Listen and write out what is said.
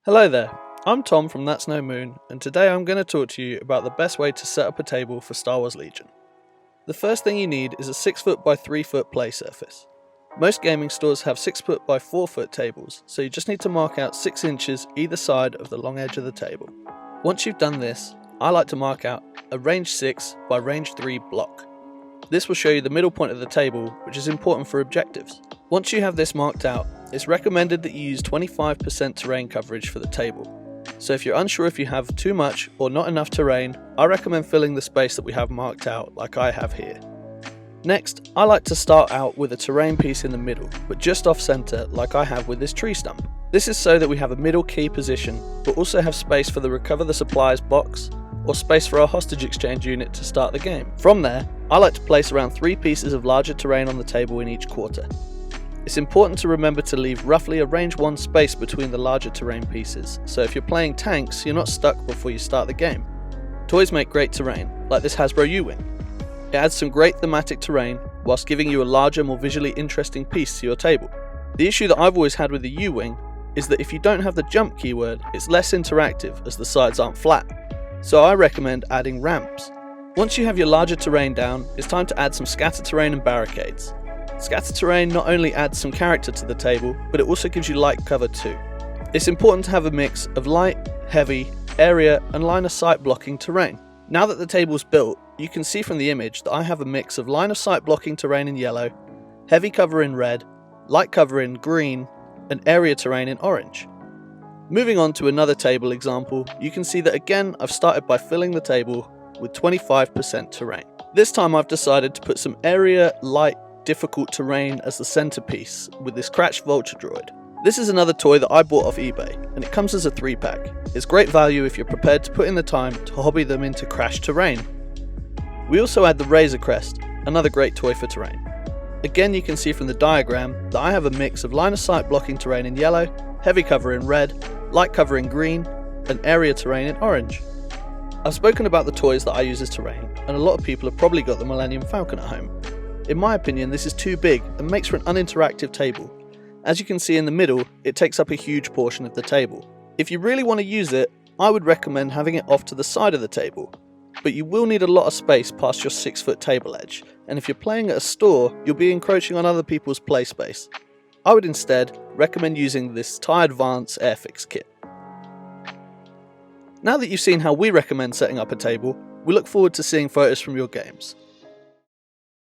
Hello there, I'm Tom from That's No Moon, and today I'm going to talk to you about the best way to set up a table for Star Wars Legion. The first thing you need is a 6 foot by 3 foot play surface. Most gaming stores have 6 foot by 4 foot tables, so you just need to mark out 6 inches either side of the long edge of the table. Once you've done this, I like to mark out a range 6 by range 3 block. This will show you the middle point of the table, which is important for objectives. Once you have this marked out, it's recommended that you use 25% terrain coverage for the table. So if you're unsure if you have too much or not enough terrain, I recommend filling the space that we have marked out like I have here. Next, I like to start out with a terrain piece in the middle, but just off center like I have with this tree stump. This is so that we have a middle key position, but also have space for the recover the supplies box, or space for our hostage exchange unit to start the game. From there, I like to place around 3 pieces of larger terrain on the table in each quarter. It's important to remember to leave roughly a range 1 space between the larger terrain pieces, so if you're playing tanks, you're not stuck before you start the game. Toys make great terrain, like this Hasbro U-Wing. It adds some great thematic terrain, whilst giving you a larger, more visually interesting piece to your table. The issue that I've always had with the U-Wing is that if you don't have the jump keyword, it's less interactive as the sides aren't flat. So I recommend adding ramps. Once you have your larger terrain down, it's time to add some scatter terrain and barricades. Scatter terrain not only adds some character to the table, but it also gives you light cover too. It's important to have a mix of light, heavy, area and line of sight blocking terrain. Now that the table's built, you can see from the image that I have a mix of line of sight blocking terrain in yellow, heavy cover in red, light cover in green, and area terrain in orange. Moving on to another table example, you can see that again I've started by filling the table with 25% terrain. This time I've decided to put some area, light, difficult terrain as the centerpiece with this Crash Vulture droid. This is another toy that I bought off eBay, and it comes as a 3-pack. It's great value if you're prepared to put in the time to hobby them into Crash terrain. We also add the Razor Crest, another great toy for terrain. Again, you can see from the diagram that I have a mix of line of sight blocking terrain in yellow, heavy cover in red, light cover in green, and area terrain in orange. I've spoken about the toys that I use as terrain, and a lot of people have probably got the Millennium Falcon at home. In my opinion, this is too big and makes for an uninteractive table. As you can see in the middle, it takes up a huge portion of the table. If you really want to use it, I would recommend having it off to the side of the table. But you will need a lot of space past your 6-foot table edge, and if you're playing at a store, you'll be encroaching on other people's play space. I would instead recommend using this TIE Advance Airfix kit. Now that you've seen how we recommend setting up a table, we look forward to seeing photos from your games.